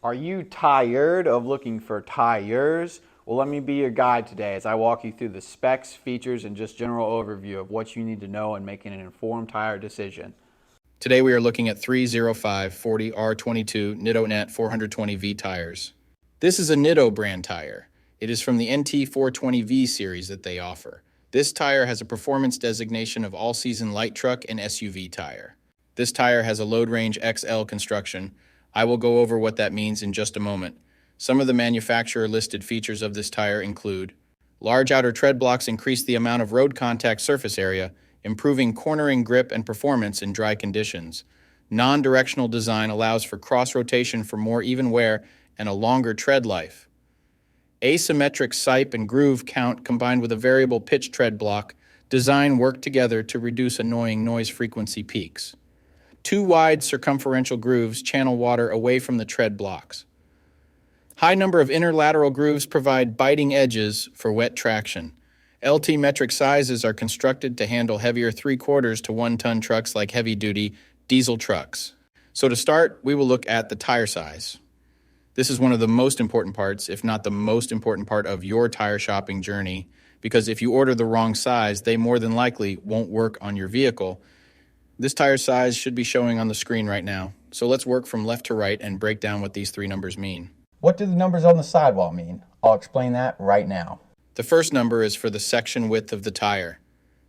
Are you tired of looking for tires? Well, let me be your guide today as I walk you through the specs, features, and just general overview of what you need to know in making an informed tire decision. Today we are looking at 305/40 R22 Nitto Net 420V tires. This is a Nitto brand tire. It is from the NT 420V series that they offer. This tire has a performance designation of all-season light truck and SUV tire. This tire has a Load Range XL construction. I will go over what that means in just a moment. Some of the manufacturer listed features of this tire include: large outer tread blocks increase the amount of road contact surface area, improving cornering grip and performance in dry conditions. Non-directional design allows for cross-rotation for more even wear and a longer tread life. Asymmetric sipe and groove count combined with a variable pitch tread block design work together to reduce annoying noise frequency peaks. Two wide circumferential grooves channel water away from the tread blocks. High number of inner lateral grooves provide biting edges for wet traction. LT metric sizes are constructed to handle heavier 3/4 to 1 ton trucks like heavy-duty diesel trucks. So to start, we will look at the tire size. This is one of the most important parts, if not the most important part of your tire shopping journey, because if you order the wrong size, they more than likely won't work on your vehicle. This tire size should be showing on the screen right now. So let's work from left to right and break down what these three numbers mean. What do the numbers on the sidewall mean? I'll explain that right now. The first number is for the section width of the tire.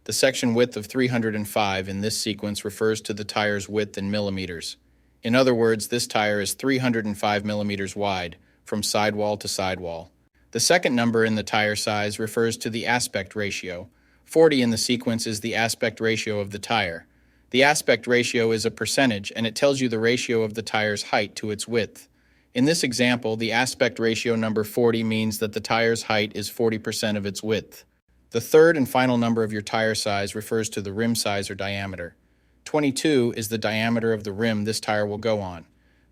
The section width of 305 in this sequence refers to the tire's width in millimeters. In other words, this tire is 305 millimeters wide, from sidewall to sidewall. The second number in the tire size refers to the aspect ratio. 40 in the sequence is the aspect ratio of the tire. The aspect ratio is a percentage, and it tells you the ratio of the tire's height to its width. In this example, the aspect ratio number 40 means that the tire's height is 40% of its width. The third and final number of your tire size refers to the rim size or diameter. 22 is the diameter of the rim this tire will go on.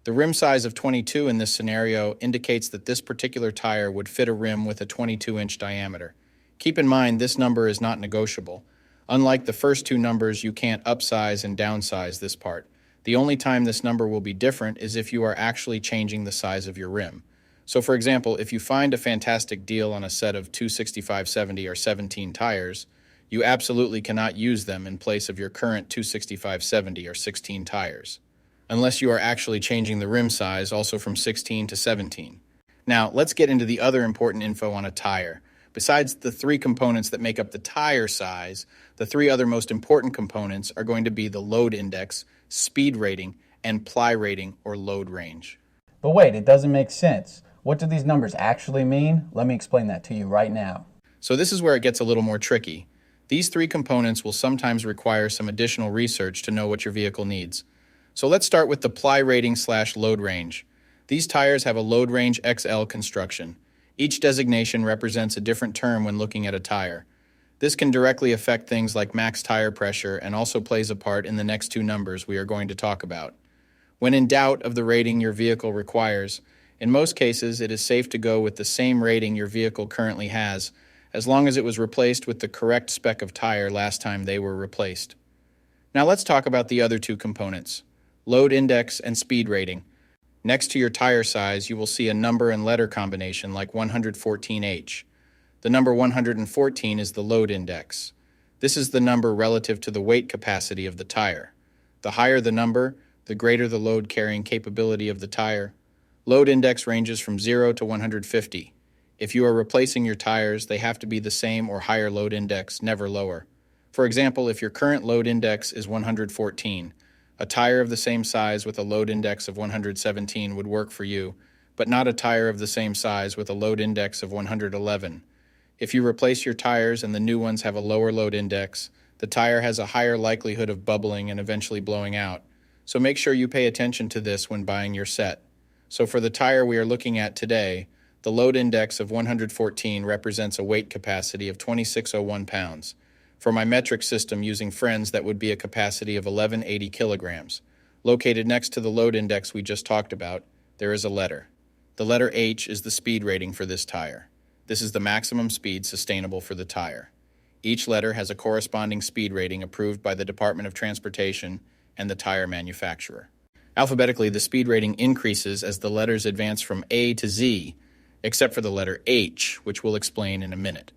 The rim size of 22 in this scenario indicates that this particular tire would fit a rim with a 22-inch diameter. Keep in mind, this number is not negotiable. Unlike the first two numbers, you can't upsize and downsize this part. The only time this number will be different is if you are actually changing the size of your rim. So for example, if you find a fantastic deal on a set of 265/70 or 17 tires, you absolutely cannot use them in place of your current 265/70 or 16 tires, unless you are actually changing the rim size also from 16 to 17. Now, let's get into the other important info on a tire. Besides the three components that make up the tire size, the three other most important components are going to be the load index, speed rating, and ply rating or load range. But wait, it doesn't make sense. What do these numbers actually mean? Let me explain that to you right now. So this is where it gets a little more tricky. These three components will sometimes require some additional research to know what your vehicle needs. So let's start with the ply rating/load range. These tires have a Load Range XL construction. Each designation represents a different term when looking at a tire. This can directly affect things like max tire pressure and also plays a part in the next two numbers we are going to talk about. When in doubt of the rating your vehicle requires, in most cases it is safe to go with the same rating your vehicle currently has, as long as it was replaced with the correct spec of tire last time they were replaced. Now let's talk about the other two components, load index and speed rating. Next to your tire size, you will see a number and letter combination like 114H. The number 114 is the load index. This is the number relative to the weight capacity of the tire. The higher the number, the greater the load carrying capability of the tire. Load index ranges from 0 to 150. If you are replacing your tires, they have to be the same or higher load index, never lower. For example, if your current load index is 114, a tire of the same size with a load index of 117 would work for you, but not a tire of the same size with a load index of 111. If you replace your tires and the new ones have a lower load index, the tire has a higher likelihood of bubbling and eventually blowing out. So make sure you pay attention to this when buying your set. So for the tire we are looking at today, the load index of 114 represents a weight capacity of 2601 pounds. For my metric system using Friends, that would be a capacity of 1180 kilograms. Located next to the load index we just talked about, there is a letter. The letter H is the speed rating for this tire. This is the maximum speed sustainable for the tire. Each letter has a corresponding speed rating approved by the Department of Transportation and the tire manufacturer. Alphabetically, the speed rating increases as the letters advance from A to Z, except for the letter H, which we'll explain in a minute.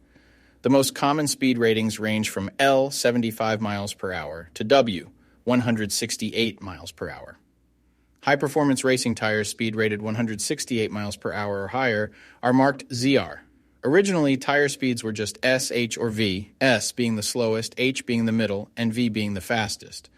The most common speed ratings range from L, 75 miles per hour, to W, 168 miles per hour. High-performance racing tires speed rated 168 miles per hour or higher are marked ZR. Originally, tire speeds were just S, H, or V, S being the slowest, H being the middle, and V being the fastest.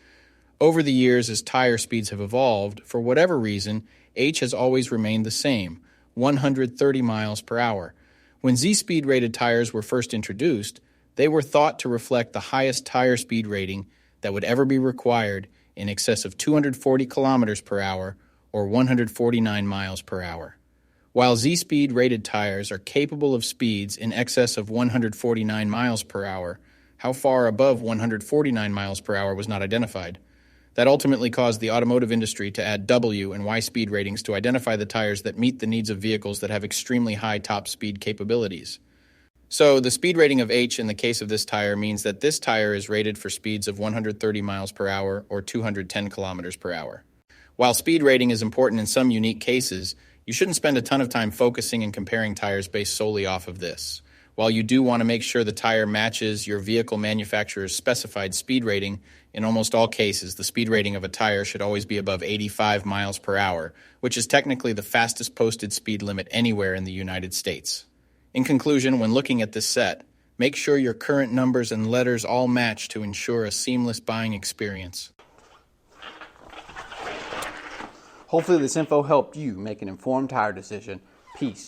Over the years, as tire speeds have evolved, for whatever reason, H has always remained the same, 130 miles per hour. When Z-speed rated tires were first introduced, they were thought to reflect the highest tire speed rating that would ever be required, in excess of 240 kilometers per hour or 149 miles per hour. While Z-speed rated tires are capable of speeds in excess of 149 miles per hour, how far above 149 miles per hour was not identified. That ultimately caused the automotive industry to add W and Y speed ratings to identify the tires that meet the needs of vehicles that have extremely high top speed capabilities. So, the speed rating of H in the case of this tire means that this tire is rated for speeds of 130 miles per hour or 210 kilometers per hour. While speed rating is important in some unique cases, you shouldn't spend a ton of time focusing and comparing tires based solely off of this. While you do want to make sure the tire matches your vehicle manufacturer's specified speed rating, in almost all cases, the speed rating of a tire should always be above 85 miles per hour, which is technically the fastest posted speed limit anywhere in the United States. In conclusion, when looking at this set, make sure your current numbers and letters all match to ensure a seamless buying experience. Hopefully this info helped you make an informed tire decision. Peace.